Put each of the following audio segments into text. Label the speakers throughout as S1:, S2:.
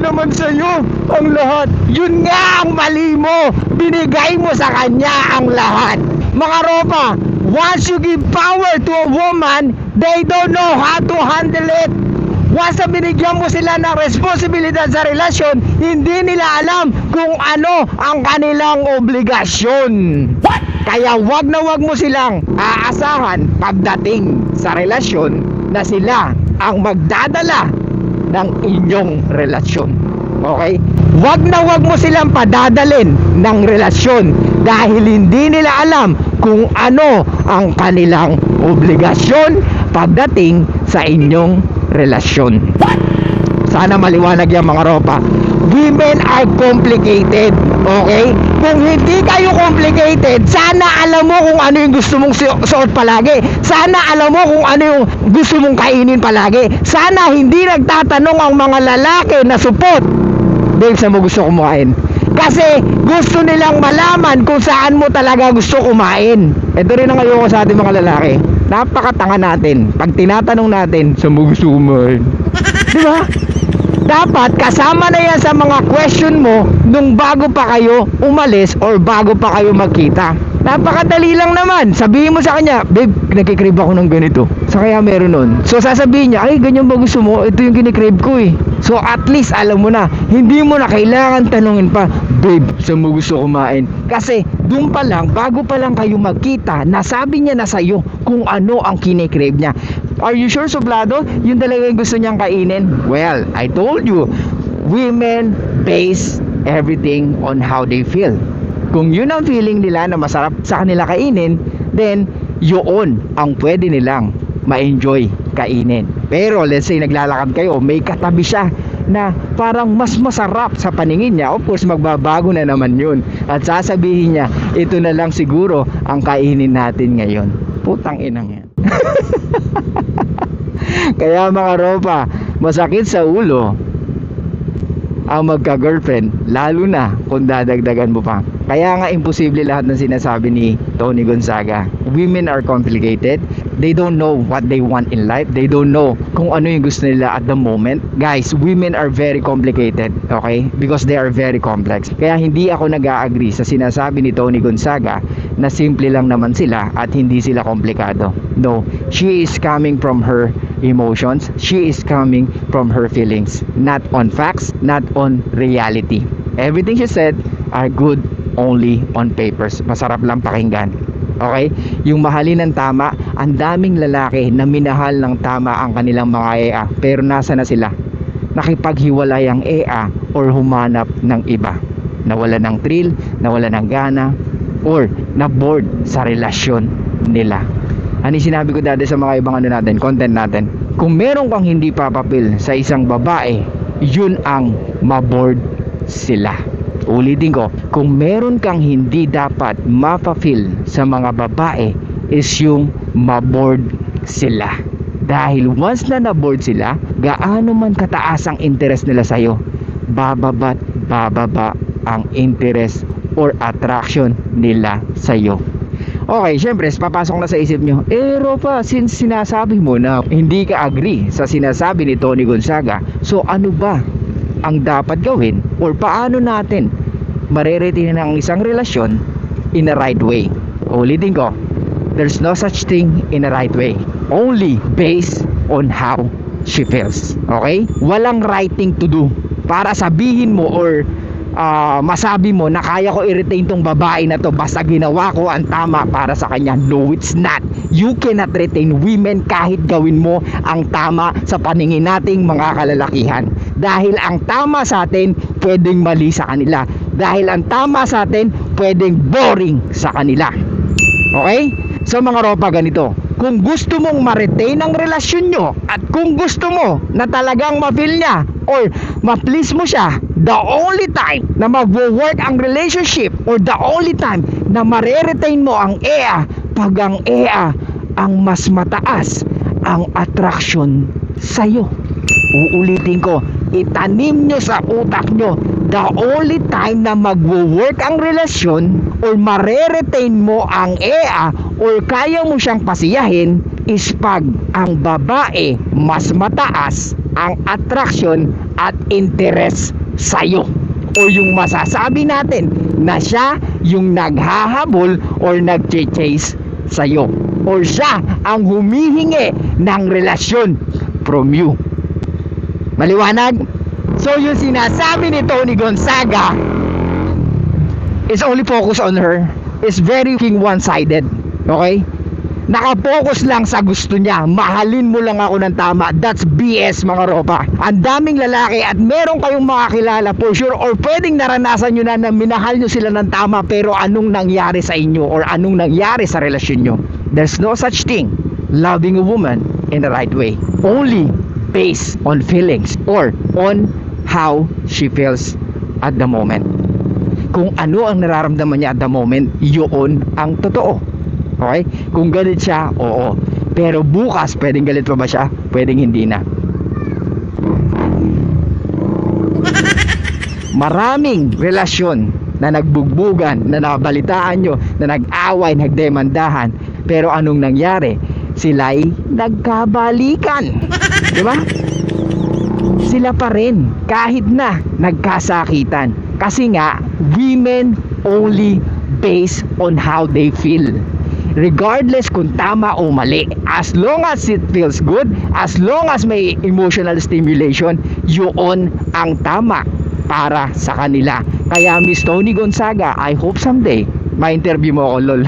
S1: naman sa'yo ang lahat. Yun nga ang mali mo. Binigay mo sa kanya ang lahat. Mga ropa, once you give power to a woman, they don't know how to handle it. Once na binigyan mo sila ng responsibilidad sa relasyon, hindi nila alam kung ano ang kanilang obligasyon. What? Kaya wag na wag mo silang aasahan pagdating sa relasyon na sila ang magdadala ng inyong relasyon. Okay? Wag na wag mo silang padadalin ng relasyon dahil hindi nila alam kung ano ang kanilang obligasyon pagdating sa inyong relasyon. Sana maliwanag yan mga ropa. Women are complicated. Okay? Kung hindi kayo complicated, sana alam mo kung ano yung gusto mong suot palagi. Sana alam mo kung ano yung gusto mong kainin palagi. Sana hindi nagtatanong ang mga lalaki na supot, babe, saan mo gusto kumain? Kasi gusto nilang malaman kung saan mo talaga gusto kumain. Ito rin ang ayoko sa ating mga lalaki. Napakatanga natin pag tinatanong natin saan mo gusto kumain. Diba? Dapat kasama na yan sa mga question mo nung bago pa kayo umalis or bago pa kayo magkita. Napakadali lang naman. Sabihin mo sa kanya, babe, nagkikrave ako ng ganito. So kaya meron nun. So sasabihin niya, ay ganyan ba gusto mo? Ito yung kinikrave ko eh. So at least alam mo na, hindi mo na kailangan tanungin pa, babe, saan mo gusto kumain? Kasi doon pa lang, bago pa lang kayo magkita, nasabi niya na sa'yo kung ano ang kinikrave niya. Are you sure, suplado? Yun talaga yung gusto niyang kainin? Well, I told you, women base everything on how they feel. Kung yun ang feeling nila na masarap sa kanila kainin, then yun ang pwede nilang ma-enjoy kainin. Pero let's say naglalakad kayo, may katabi siya na parang mas masarap sa paningin niya. Of course, magbabago na naman yun. At sasabihin niya, ito na lang siguro ang kainin natin ngayon. Putang inang yan. Kaya mga ropa, masakit sa ulo ang magka-girlfriend, lalo na kung dadagdagan mo pa. Kaya nga imposible lahat ng sinasabi ni Tony Gonzaga. Women are complicated. They don't know what they want in life. They don't know kung ano yung gusto nila at the moment. Guys, women are very complicated, okay? Because they are very complex. Kaya hindi ako nag-a-agree sa sinasabi ni Tony Gonzaga na simple lang naman sila at hindi sila komplikado. No, she is coming from her emotions. She is coming from her feelings. Not on facts, not on reality. Everything she said are good only on papers. Masarap lang pakinggan. Okay? Yung mahalin ng tama, ang daming lalaki na minahal ng tama ang kanilang mga EA, pero nasa na sila? Nakipaghiwalay ang EA or humanap ng iba. Nawala ng thrill, nawala ng gana, or na-bored sa relasyon nila. Ano sinabi ko dati sa mga ibang content natin? Kung meron kang hindi papapil sa isang babae, yun ang ma-bored sila. Ulitin ko, kung meron kang hindi dapat mapafeel sa mga babae, is yung ma-bored sila. Dahil once na na-bored sila, gaano man kataas ang interest nila sa'yo, bababa ang interest or attraction nila sa'yo. Okay, syempre, papasok na sa isip nyo, Ropa, since sinasabi mo na hindi ka agree sa sinasabi ni Tony Gonzaga, so ano ba ang dapat gawin or paano natin mareretain ang isang relasyon in a right way? Ulitin ko, there's no such thing in a right way, only based on how she feels. Okay? Walang right thing to do para sabihin mo or masabi mo na kaya ko i-retain tong babae na to basta ginawa ko ang tama para sa kanya. No, it's not. You cannot retain women kahit gawin mo ang tama sa paningin nating mga kalalakihan. Dahil ang tama sa atin pwedeng mali sa kanila. Dahil ang tama sa atin pwedeng boring sa kanila. Okay? So mga ropa, ganito, kung gusto mong ma-retain ang relasyon nyo at kung gusto mo na talagang ma-feel niya or ma-please mo siya, the only time na mag-work ang relationship or the only time na ma-retain mo ang EA, pag ang EA ang mas mataas ang attraction sa'yo. Uulitin ko, itanim nyo sa utak nyo, the only time na mag-work ang relasyon or ma-retain mo ang EA or kaya mo siyang pasiyahin is pag ang babae mas mataas ang attraction at interest sa'yo. O yung masasabi natin na siya yung naghahabol or nag-chase sa'yo. Or siya ang humihingi ng relasyon from you. Maliwanag? So yung sinasabi ni Tony Gonzaga is only focus on her. Is very one-sided. Okay? Nakapokus lang sa gusto niya. Mahalin mo lang ako ng tama. That's BS mga ropa. Ang daming lalaki at meron kayong makakilala for sure or pwedeng naranasan nyo na minahal nyo sila ng tama pero anong nangyari sa inyo or anong nangyari sa relasyon nyo. There's no such thing loving a woman in the right way. Only based on feelings or on how she feels at the moment. Kung ano ang nararamdaman niya at the moment, yun ang totoo. Okay? Kung galit siya, oo. Pero bukas, pwedeng galit pa ba siya? Pwedeng hindi na. Maraming relasyon na nagbugbugan, na nabalitaan nyo, na nag-away, nagdemandahan. Pero anong nangyari? Sila'y nagkabalikan. Diba? Sila pa rin, kahit na nagkasakitan. Kasi nga, women only based on how they feel. Regardless kung tama o mali, as long as it feels good, as long as may emotional stimulation, yun ang tama para sa kanila. Kaya Miss Tony Gonzaga, I hope someday ma-interview mo ako, lol.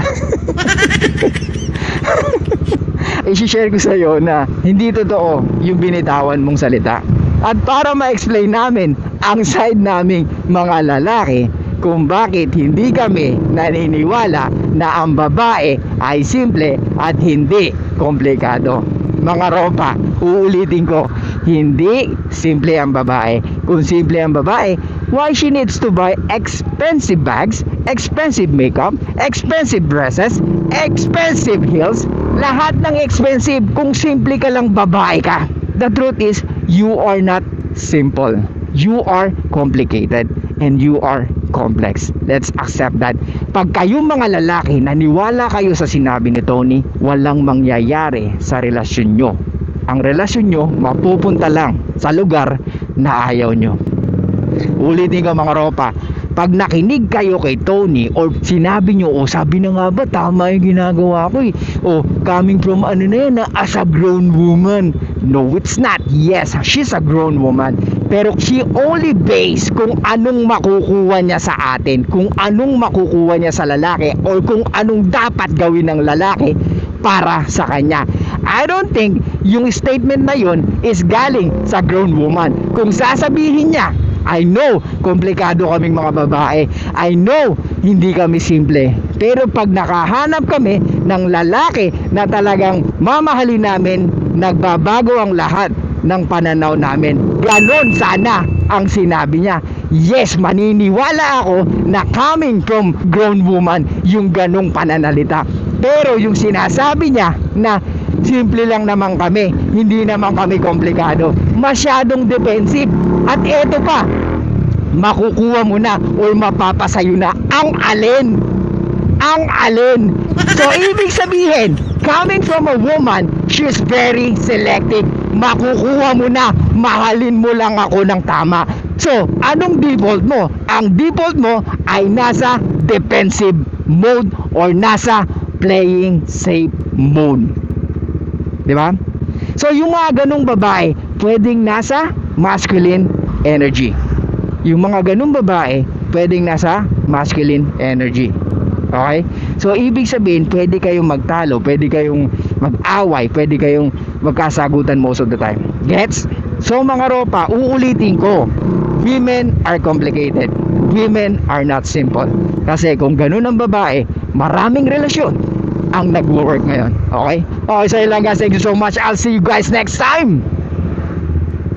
S1: I-share ko sa iyo na hindi totoo yung binitawan mong salita. At para ma-explain namin ang side naming mga lalaki kung bakit hindi kami naniniwala na ang babae ay simple at hindi komplikado. Mga ropa, uulitin ko, hindi simple ang babae. Kung simple ang babae, why she needs to buy expensive bags, expensive makeup, expensive dresses, expensive heels, lahat ng expensive kung simple ka lang babae ka. The truth is, you are not simple. You are complicated and you are complex. Let's accept that. Pag kayong mga lalaki naniwala kayo sa sinabi ni Tony, walang mangyayari sa relasyon nyo. Ang relasyon nyo mapupunta lang sa lugar na ayaw nyo. Ulitin ko mga ropa, pag nakinig kayo kay Tony or sinabi nyo, sabi na nga ba tama yung ginagawa ko coming from ano na yan, as a grown woman. No, it's not. Yes, she's a grown woman. Pero she only based kung anong makukuha niya sa atin, kung anong makukuha niya sa lalaki, or kung anong dapat gawin ng lalaki para sa kanya. I don't think yung statement na yun is galing sa grown woman. Kung sasabihin niya, I know, komplikado kaming mga babae. I know, hindi kami simple. Pero pag nakahanap kami ng lalaki na talagang mamahalin namin, nagbabago ang lahat ng pananaw namin. Ganon sana ang sinabi niya. Yes, maniniwala ako na coming from grown woman yung ganong pananalita. Pero yung sinasabi niya na simple lang naman kami, hindi naman kami komplikado, masyadong defensive. At eto pa, makukuha mo na o mapapasayo na ang alin. Ang alin. So ibig sabihin, coming from a woman, she's very selective. Makukuha mo na, mahalin mo lang ako ng tama. So anong default mo? Ang default mo ay nasa defensive mode or nasa playing safe mode. Diba? So yung mga ganong babae, pwedeng nasa masculine energy. Yung mga ganong babae, pwedeng nasa masculine energy. Okay? So ibig sabihin, pwede kayong magtalo, pwede kayong mag-away, pwede kayong magkasagutan most of the time. Gets? So mga ropa, uulitin ko, women are complicated. Women are not simple. Kasi kung ganun ang babae, maraming relasyon ang nag-work ngayon. Okay? Okay, so yun lang guys. Thank you so much. I'll see you guys next time.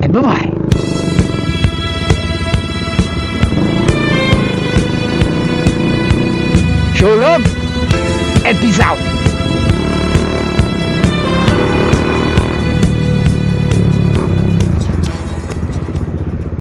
S1: And bye-bye. Show love and peace out.